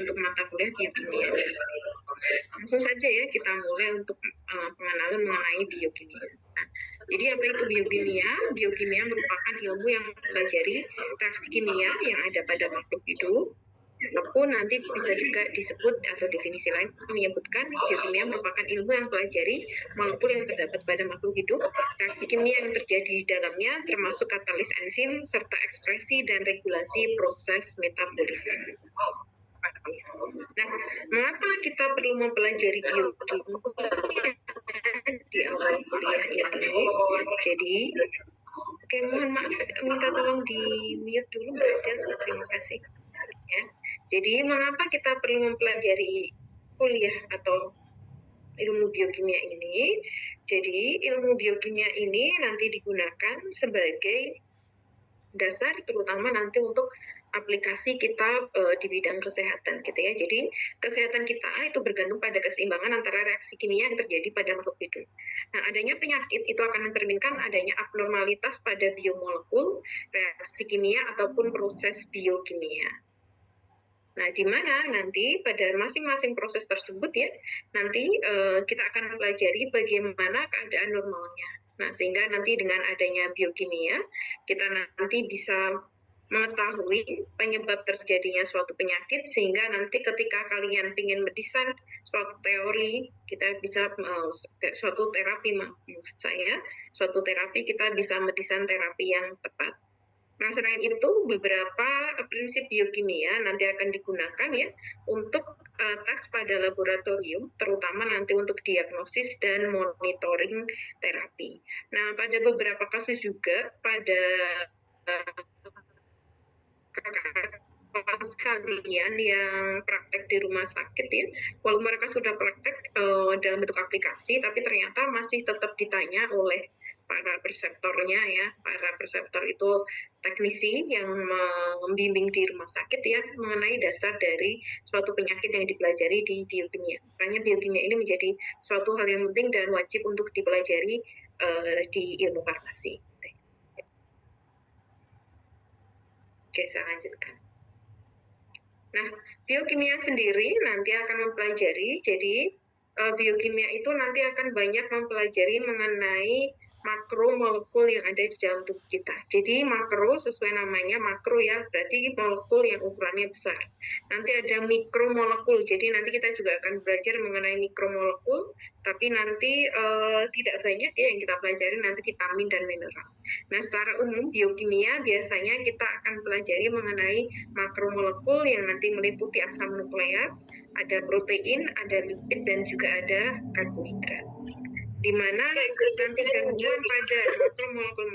untuk mata kuliah biokimia. Langsung saja ya kita mulai untuk pengenalan mengenai biokimia. Nah, jadi apa itu biokimia? Biokimia merupakan ilmu yang mempelajari reaksi kimia yang ada pada makhluk hidup, ataupun nanti bisa juga disebut atau definisi lain menyebutkan biokimia merupakan ilmu yang mempelajari molekul yang terdapat pada makhluk hidup, reaksi kimia yang terjadi di dalamnya, termasuk katalis enzim, serta ekspresi dan regulasi proses metabolisme. Nah, mengapa kita perlu mempelajari biokimia di awal kuliah ini? Jadi, oke, mohon maaf, minta tolong di mute dulu Mbak Adel, terima kasih. Ya. Jadi, mengapa kita perlu mempelajari kuliah atau ilmu biokimia ini? Jadi, ilmu biokimia ini nanti digunakan sebagai dasar terutama nanti untuk aplikasi kita di bidang kesehatan gitu ya. Jadi kesehatan kita itu bergantung pada keseimbangan antara reaksi kimia yang terjadi pada makhluk hidup. Nah, adanya penyakit itu akan mencerminkan adanya abnormalitas pada biomolekul, reaksi kimia ataupun proses biokimia. Nah, di mana nanti pada masing-masing proses tersebut ya, nanti kita akan pelajari bagaimana keadaan normalnya. Nah, sehingga nanti dengan adanya biokimia, kita nanti bisa mengetahui penyebab terjadinya suatu penyakit, sehingga nanti ketika kalian ingin mendesain suatu teori, kita bisa suatu terapi, maksud saya, suatu terapi kita bisa mendesain terapi yang tepat. Nah, selain itu, beberapa prinsip biokimia nanti akan digunakan ya untuk tes pada laboratorium, terutama nanti untuk diagnosis dan monitoring terapi. Nah, pada beberapa kasus juga pada kakak sekalian yang praktek di rumah sakit ya, walau mereka sudah praktek dalam bentuk aplikasi, tapi ternyata masih tetap ditanya oleh para preseptornya ya, para preseptor itu teknisi yang membimbing di rumah sakit ya mengenai dasar dari suatu penyakit yang dipelajari di biokimia. Makanya biokimia ini menjadi suatu hal yang penting dan wajib untuk dipelajari di ilmu farmasi. Oke, saya lanjutkan. Nah, biokimia sendiri nanti akan mempelajari, jadi biokimia itu nanti akan banyak mempelajari mengenai makromolekul yang ada di dalam tubuh kita. Jadi makro sesuai namanya makro ya, berarti molekul yang ukurannya besar. Nanti ada mikromolekul, jadi nanti kita juga akan belajar mengenai mikromolekul, tapi nanti tidak banyak ya yang kita pelajari nanti vitamin dan mineral. Nah, secara umum biokimia biasanya kita akan pelajari mengenai makromolekul yang nanti meliputi asam nukleat, ada protein, ada lipid, dan juga ada karbohidrat. Di mana nanti gangguan pada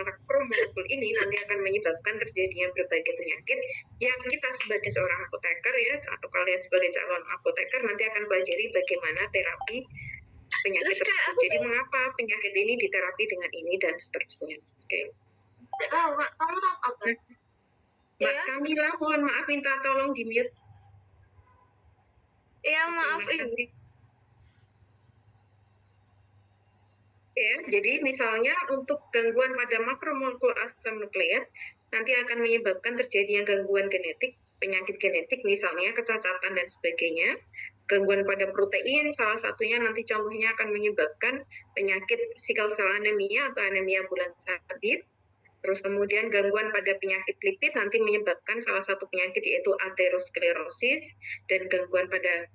makromolekul ini nanti akan menyebabkan terjadinya berbagai penyakit yang kita sebagai seorang apoteker ya, atau kalian sebagai calon apoteker nanti akan pelajari bagaimana terapi penyakit tersebut. Jadi mengapa penyakit ini diterapi dengan ini dan seterusnya. Oke. Mbak Kamila, mohon maaf minta tolong di mute. Iya, maaf Ibu. Ya, jadi misalnya untuk gangguan pada makromolekul asam nukleat nanti akan menyebabkan terjadinya gangguan genetik, penyakit genetik misalnya kecacatan dan sebagainya. Gangguan pada protein salah satunya nanti contohnya akan menyebabkan penyakit sickle cell anemia atau anemia bulan sabit. Terus kemudian gangguan pada penyakit lipid nanti menyebabkan salah satu penyakit yaitu aterosklerosis, dan gangguan pada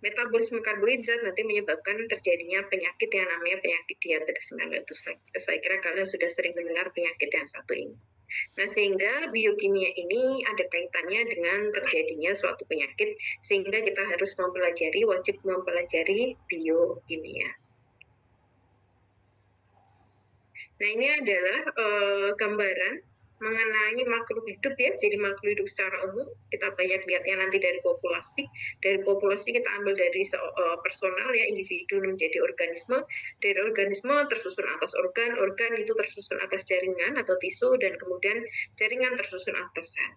metabolisme karbohidrat nanti menyebabkan terjadinya penyakit yang namanya penyakit diabetes mellitus. Saya kira kalian sudah sering mendengar penyakit yang satu ini. Nah, sehingga biokimia ini ada kaitannya dengan terjadinya suatu penyakit, sehingga kita harus mempelajari, wajib mempelajari biokimia. Nah, ini adalah gambaran mengenai makhluk hidup ya. Jadi makhluk hidup secara umum kita banyak lihatnya nanti dari populasi. Dari populasi kita ambil dari personal ya, individu menjadi organisme. Dari organisme tersusun atas organ, organ itu tersusun atas jaringan atau tisu, dan kemudian jaringan tersusun atas sel.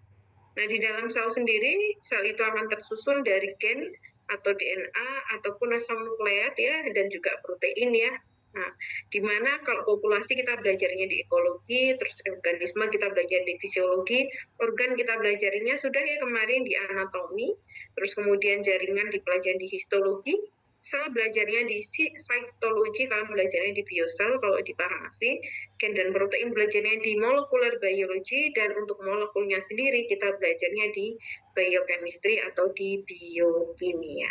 Nah, di dalam sel sendiri, sel itu akan tersusun dari gen atau DNA ataupun asam nukleat ya, dan juga protein ya. Nah, di mana kalau populasi kita belajarnya di ekologi, terus organisme kita belajar di fisiologi, organ kita belajarnya sudah ya kemarin di anatomi, terus kemudian jaringan dipelajari di histologi, sel belajarnya di cytologi, kalau belajarnya di biosel, kalau di farmasi, gen dan protein belajarnya di molecular biology, dan untuk molekulnya sendiri kita belajarnya di biochemistry atau di biokimia.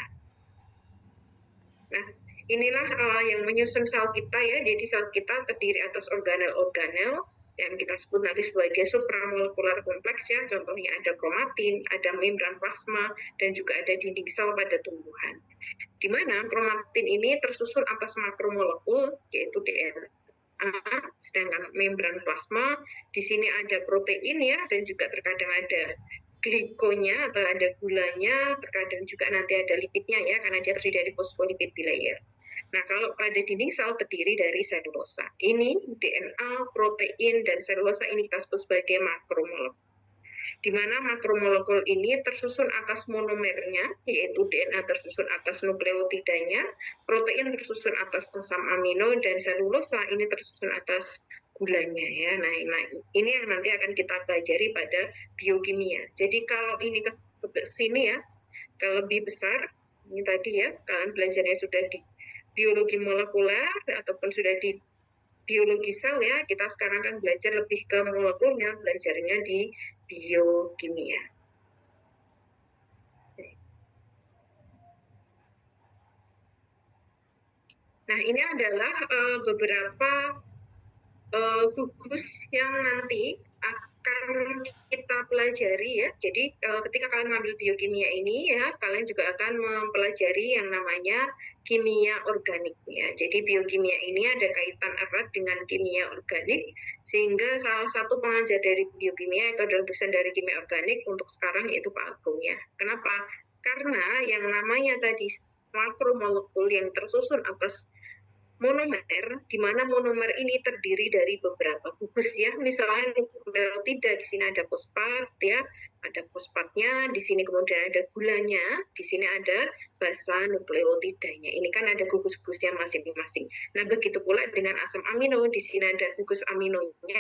Nah, inilah yang menyusun sel kita ya. Jadi sel kita terdiri atas organel-organel yang kita sebut nanti sebagai supramolekular kompleks ya. Contohnya ada kromatin, ada membran plasma, dan juga ada dinding sel pada tumbuhan. Di mana kromatin ini tersusun atas makromolekul yaitu DNA. Sedangkan membran plasma di sini ada protein ya, dan juga terkadang ada glikonya atau ada gulanya, terkadang juga nanti ada lipidnya ya, karena dia terdiri dari fosfolipid bilayer. Nah, kalau pada dinding sel terdiri dari selulosa. Ini DNA, protein, dan selulosa ini kita sebut sebagai makromolekul. Di mana makromolekul ini tersusun atas monomernya, yaitu DNA tersusun atas nukleotidanya, protein tersusun atas asam amino, dan selulosa ini tersusun atas gulanya ya. Nah, ini yang nanti akan kita pelajari pada biokimia. Jadi kalau ini ke sini ya, ke lebih besar, ini tadi ya, kalian belajarnya sudah di biologi molekuler ataupun sudah di biologi sel ya, kita sekarang kan belajar lebih ke molekulnya, belajarnya di biokimia. Nah, ini adalah beberapa gugus yang nanti akan kita pelajari ya. Jadi ketika kalian mengambil biokimia ini ya, kalian juga akan mempelajari yang namanya kimia organik ya. Jadi biokimia ini ada kaitan erat dengan kimia organik, sehingga salah satu pengajar dari biokimia itu adalah dosen dari kimia organik untuk sekarang yaitu Pak Agung ya. Kenapa? Karena yang namanya tadi makromolekul yang tersusun atas monomer, di mana monomer ini terdiri dari beberapa gugus ya. Misalnya nukleotida, di sini ada fosfat ya, ada fosfatnya, di sini kemudian ada gulanya, di sini ada basa nukleotidanya. Ini kan ada gugus-gugusnya masing-masing. Nah, begitu pula dengan asam amino, di sini ada gugus aminonya ya,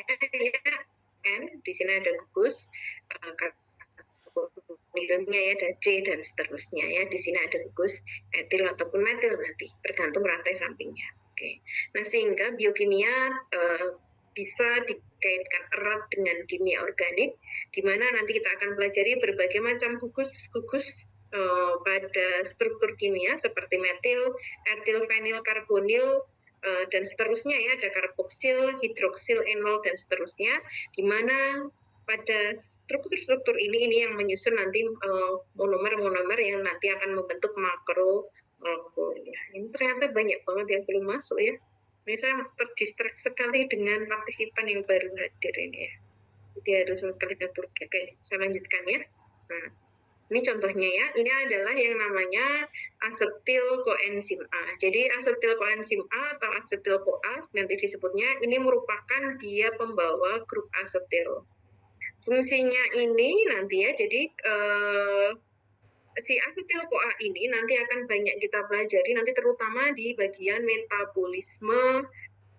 N, di sini ada gugus karbonilnya ya, ada C dan seterusnya ya. Di sini ada gugus etil ataupun metil nanti, tergantung rantai sampingnya. Oke. Nah, sehingga biokimia bisa dikaitkan erat dengan kimia organik, di mana nanti kita akan pelajari berbagai macam gugus pada struktur kimia seperti metil, etil, fenil, karbonil, dan seterusnya ya, ada karboksil, hidroksil, enol, dan seterusnya, di mana pada struktur-struktur ini yang menyusun nanti monomer-monomer yang nanti akan membentuk makro ya. Ini ternyata banyak banget yang belum masuk ya. Ini saya terdistrak sekali dengan partisipan yang baru hadir ini ya. Jadi harus klik atur. Oke, saya lanjutkan ya. Nah, ini contohnya ya. Ini adalah yang namanya asetil koenzim A. Jadi asetil koenzim A atau asetil CoA nanti disebutnya, ini merupakan dia pembawa grup asetil. Fungsinya ini nanti ya, jadi si asetil-CoA ini nanti akan banyak kita pelajari nanti terutama di bagian metabolisme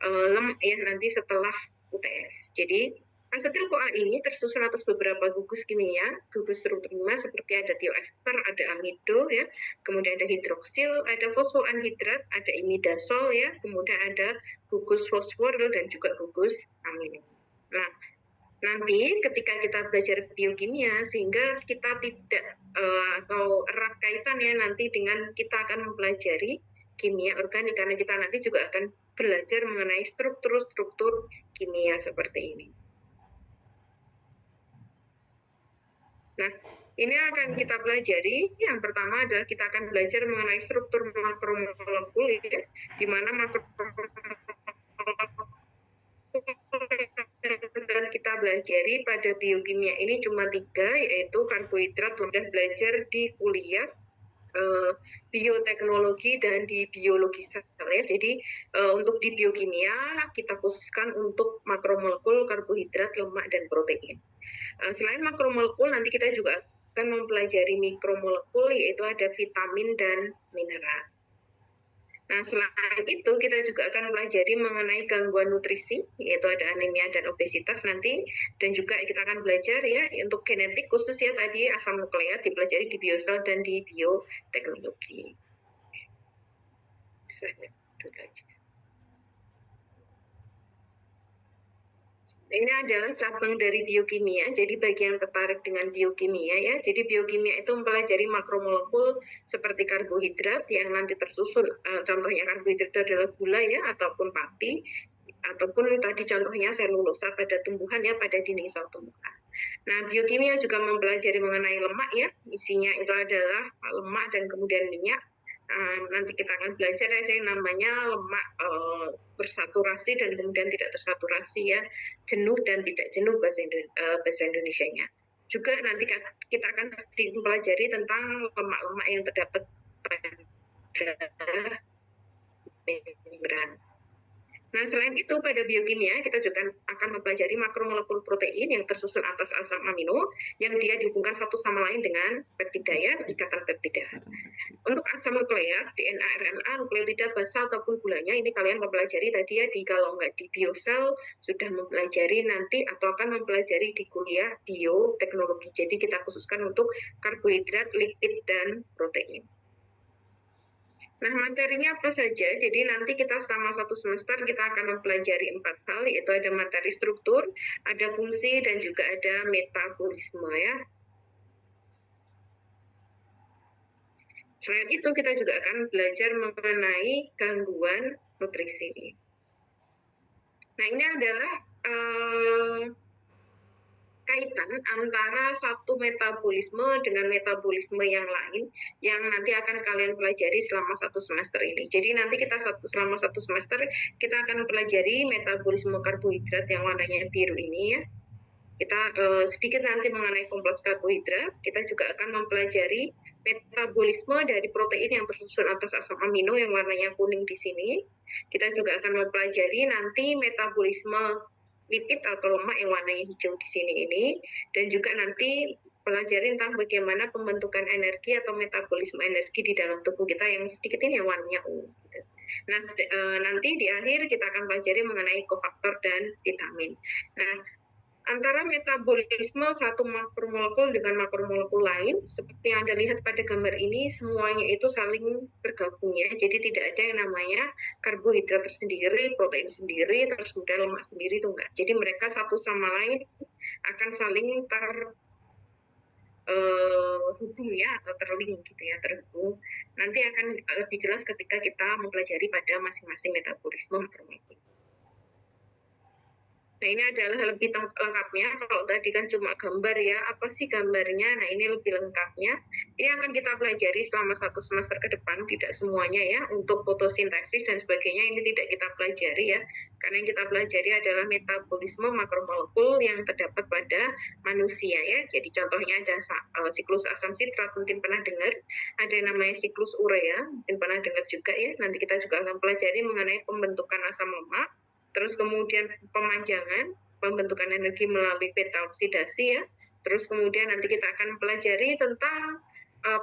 lemak ya nanti setelah UTS. Jadi asetil-CoA ini tersusun atas beberapa gugus kimia, gugus struktur kimia seperti ada tioester, ada amido ya, kemudian ada hidroksil, ada fosfoanhidrat, ada imidazol ya, kemudian ada gugus fosfor dan juga gugus amino. Nah, nanti ketika kita belajar biokimia sehingga kita tidak atau erat kaitannya nanti dengan kita akan mempelajari kimia organik, karena kita nanti juga akan belajar mengenai struktur-struktur kimia seperti ini. Nah, ini akan kita pelajari. Yang pertama adalah kita akan belajar mengenai struktur makromolekul ya, di mana makromolekul dan kita belajari pada biokimia ini cuma 3, yaitu karbohidrat sudah belajar di kuliah bioteknologi dan di biologi sel ya. Jadi untuk di biokimia kita khususkan untuk makromolekul, karbohidrat, lemak, dan protein. Selain makromolekul nanti kita juga akan mempelajari mikromolekul, yaitu ada vitamin dan mineral. Nah, selain itu kita juga akan pelajari mengenai gangguan nutrisi, yaitu ada anemia dan obesitas nanti, dan juga kita akan belajar ya untuk genetik khusus ya tadi asam nukleat dipelajari di biosel dan di bioteknologi. Itu aja. Ini adalah cabang dari biokimia, jadi bagi yang tertarik dengan biokimia ya, jadi biokimia itu mempelajari makromolekul seperti karbohidrat yang nanti tersusun, contohnya karbohidrat adalah gula ya, ataupun pati, ataupun tadi contohnya selulosa pada tumbuhan ya, pada dinding sel tumbuhan. Nah, biokimia juga mempelajari mengenai lemak ya, isinya itu adalah lemak dan kemudian minyak. Nanti kita akan belajar ada yang namanya lemak bersaturasi dan kemudian tidak tersaturasi ya, jenuh dan tidak jenuh bahasa Indonesianya. Juga nanti kita akan sedikit mempelajari tentang lemak-lemak yang terdapat pada membran. Nah, selain itu pada biokimia kita juga akan mempelajari makromolekul protein yang tersusun atas asam amino yang dia dihubungkan satu sama lain dengan peptida ya, ikatan peptida. Untuk asam nukleat, DNA, RNA, nukleotida, basa ataupun gulanya ini kalian mempelajari tadi ya, kalau nggak di biosel sudah mempelajari nanti atau akan mempelajari di kuliah bioteknologi. Jadi kita khususkan untuk karbohidrat, lipid, dan protein. Nah, materinya apa saja? Jadi nanti kita selama satu semester kita akan mempelajari 4 hal, yaitu ada materi struktur, ada fungsi, dan juga ada metabolisme ya. Selain itu kita juga akan belajar mengenai gangguan nutrisi. Nah, ini adalah kaitan antara satu metabolisme dengan metabolisme yang lain yang nanti akan kalian pelajari selama satu semester ini. Jadi nanti kita selama satu semester kita akan pelajari metabolisme karbohidrat yang warnanya biru ini ya. Kita sedikit nanti mengenai kompleks karbohidrat. Kita juga akan mempelajari metabolisme dari protein yang tersusun atas asam amino yang warnanya kuning di sini. Kita juga akan mempelajari nanti metabolisme lipid atau lemak yang warnanya hijau di sini ini, dan juga nanti pelajari tentang bagaimana pembentukan energi atau metabolisme energi di dalam tubuh kita yang sedikit ini yang warnanya ungu. Gitu. Nah, nanti di akhir kita akan pelajari mengenai kofaktor dan vitamin. Nah, antara metabolisme satu makromolekul dengan makromolekul lain, seperti yang Anda lihat pada gambar ini, semuanya itu saling bergabung ya. Jadi tidak ada yang namanya karbohidrat tersendiri, protein sendiri, terus kemudian lemak sendiri itu enggak. Jadi mereka satu sama lain akan saling terhubung ya, atau terlink gitu ya, terhubung. Nanti akan lebih jelas ketika kita mempelajari pada masing-masing metabolisme makromolekul. Nah, ini adalah lebih lengkapnya. Kalau tadi kan cuma gambar ya, apa sih gambarnya? Nah, ini lebih lengkapnya. Ini akan kita pelajari selama satu semester ke depan, tidak semuanya ya. Untuk fotosintesis dan sebagainya ini tidak kita pelajari ya. Karena yang kita pelajari adalah metabolisme makromolekul yang terdapat pada manusia ya. Jadi contohnya ada siklus asam sitrat, mungkin pernah dengar. Ada yang namanya siklus urea, mungkin pernah dengar juga ya. Nanti kita juga akan pelajari mengenai pembentukan asam lemak. Terus kemudian pemanjangan, pembentukan energi melalui beta oksidasi ya. Terus kemudian nanti kita akan pelajari tentang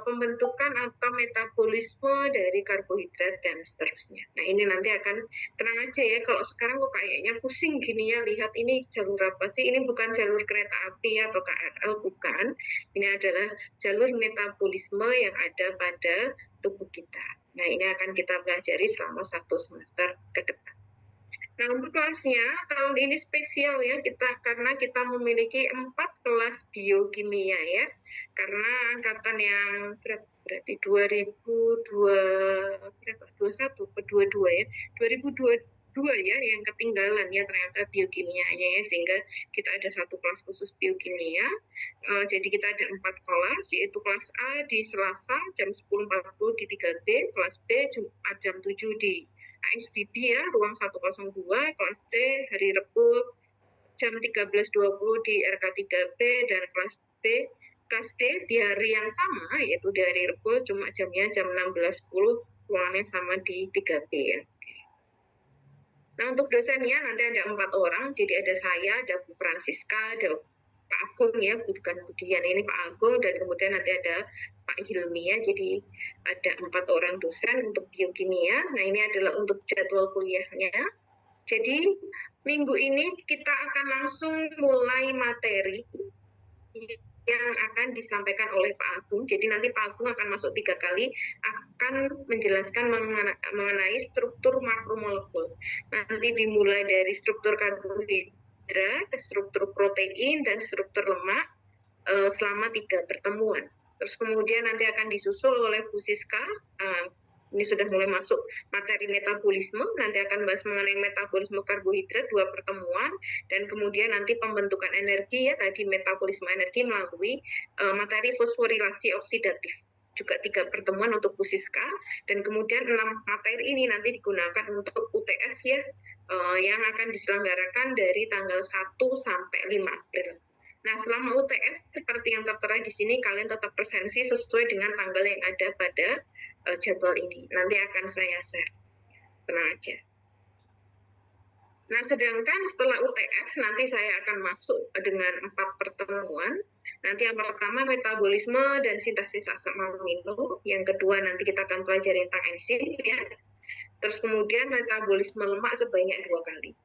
pembentukan atau metabolisme dari karbohidrat dan seterusnya. Nah, ini nanti akan tenang aja ya, kalau sekarang kok kayaknya pusing gini ya, lihat ini jalur apa sih? Ini bukan jalur kereta api atau KRL, bukan. Ini adalah jalur metabolisme yang ada pada tubuh kita. Nah, ini akan kita pelajari selama satu semester ke depan. Nah, untuk kelasnya tahun ini spesial ya karena kita memiliki 4 kelas biokimia ya. Karena angkatan yang berarti 2021 ke 22 ya. 2022 ya yang ketinggalan ya ternyata biokimianya ya, sehingga kita ada satu kelas khusus biokimia. Jadi kita ada 4 kelas, yaitu kelas A di Selasa jam 10.40 di 3B, kelas B Jumat jam 7 di ASDB ya, ruang 102, kelas C hari Rabu jam 13.20 di RK3B, dan kelas D di hari yang sama, yaitu di hari Rabu, cuma jamnya jam 16.10, ruangannya sama di 3B ya. Nah, untuk dosennya nanti ada 4 orang, jadi ada saya, ada Bu Francisca, ada Pak Agung ya, bukan Budian, ini Pak Agung, dan kemudian nanti ada Pak Hilmi ya. Jadi ada 4 orang dosen untuk biokimia. Nah ini adalah untuk jadwal kuliahnya. Jadi minggu ini kita akan langsung mulai materi yang akan disampaikan oleh Pak Agung. Jadi nanti Pak Agung akan masuk 3 kali, akan menjelaskan mengenai struktur makromolekul. Nanti dimulai dari struktur karbohidrat, struktur protein, dan struktur lemak selama 3 pertemuan. Terus kemudian nanti akan disusul oleh Bu Siska. Ini sudah mulai masuk materi metabolisme, nanti akan bahas mengenai metabolisme karbohidrat 2 pertemuan, dan kemudian nanti pembentukan energi ya, tadi metabolisme energi melalui materi fosforilasi oksidatif, juga 3 pertemuan untuk Bu Siska, dan kemudian 6 materi ini nanti digunakan untuk UTS ya, yang akan diselenggarakan dari tanggal 1 sampai 5 April. Nah, selama UTS seperti yang tertera di sini, kalian tetap presensi sesuai dengan tanggal yang ada pada jadwal ini. Nanti akan saya share. Tenang aja. Nah, sedangkan setelah UTS, nanti saya akan masuk dengan 4 pertemuan. Nanti yang pertama metabolisme dan sintesis asam amino. Yang kedua nanti kita akan pelajari tentang enzim ya. Terus kemudian metabolisme lemak sebanyak 2 kali.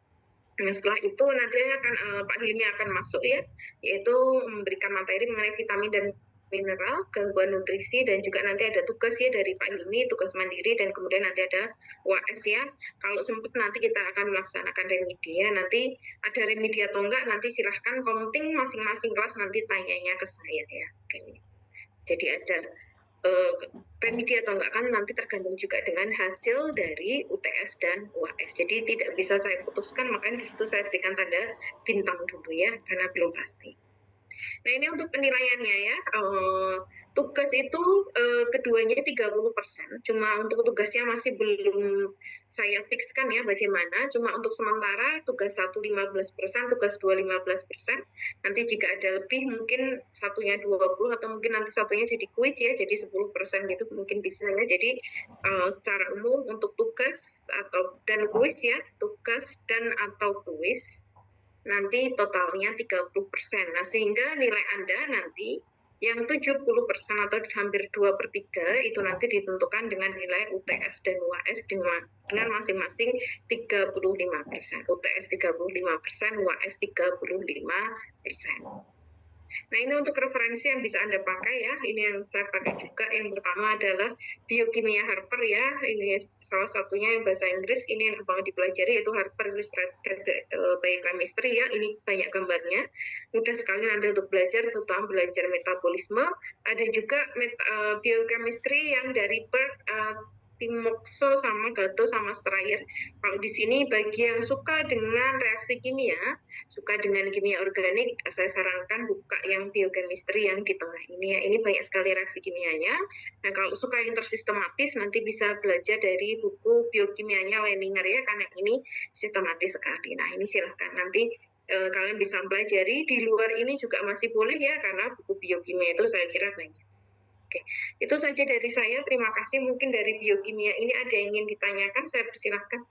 Nah, setelah itu nanti akan Pak Hilmi akan masuk ya, yaitu memberikan materi mengenai vitamin dan mineral, gangguan nutrisi, dan juga nanti ada tugas ya dari Pak Hilmi, tugas mandiri, dan kemudian nanti ada UAS ya. Kalau sempat nanti kita akan melaksanakan remedi ya. Nanti ada remedi atau enggak, nanti silahkan commenting masing-masing kelas, nanti tanyanya ke saya ya. Oke. Jadi ada remedi atau enggak kan nanti tergantung juga dengan hasil dari UTS dan UAS. Jadi tidak bisa saya putuskan, makanya di situ saya berikan tanda bintang dulu ya, karena belum pasti. Nah ini untuk penilaiannya ya, tugas itu keduanya 30%, cuma untuk tugasnya masih belum saya fixkan ya bagaimana, cuma untuk sementara tugas 1 15%, tugas 2 15%, nanti jika ada lebih mungkin satunya 20 atau mungkin nanti satunya jadi kuis ya, jadi 10% gitu mungkin bisa ya. Jadi secara umum untuk tugas atau dan kuis ya, tugas dan atau kuis nanti totalnya 30%. Nah, sehingga nilai Anda nanti yang 70% atau hampir 2/3 itu nanti ditentukan dengan nilai UTS dan UAS dengan masing-masing 35%. UTS 35%, UAS 35%. Nah, ini untuk referensi yang bisa Anda pakai ya. Ini yang saya pakai juga. Yang pertama adalah Biokimia Harper ya. Ini salah satunya yang bahasa Inggris. Ini yang banget dipelajari yaitu Harper Illustrated Biochemistry ya. Ini banyak gambarnya. Mudah sekali nanti untuk belajar, terutama belajar metabolisme. Ada juga biochemistry yang dari Berg, Timokso sama Gato sama Strayer. Kalau di sini bagi yang suka dengan reaksi kimia, suka dengan kimia organik, saya sarankan buka yang biochemistry yang di tengah ini ya. Ini banyak sekali reaksi kimianya. Nah, kalau suka yang tersistematis nanti bisa belajar dari buku biokimianya Leninger ya, karena ini sistematis sekali. Nah, ini silahkan nanti kalian bisa pelajari. Di luar ini juga masih boleh ya, karena buku biokimia itu saya kira banyak. Oke, itu saja dari saya. Terima kasih. Mungkin dari biokimia ini ada yang ingin ditanyakan, saya persilahkan.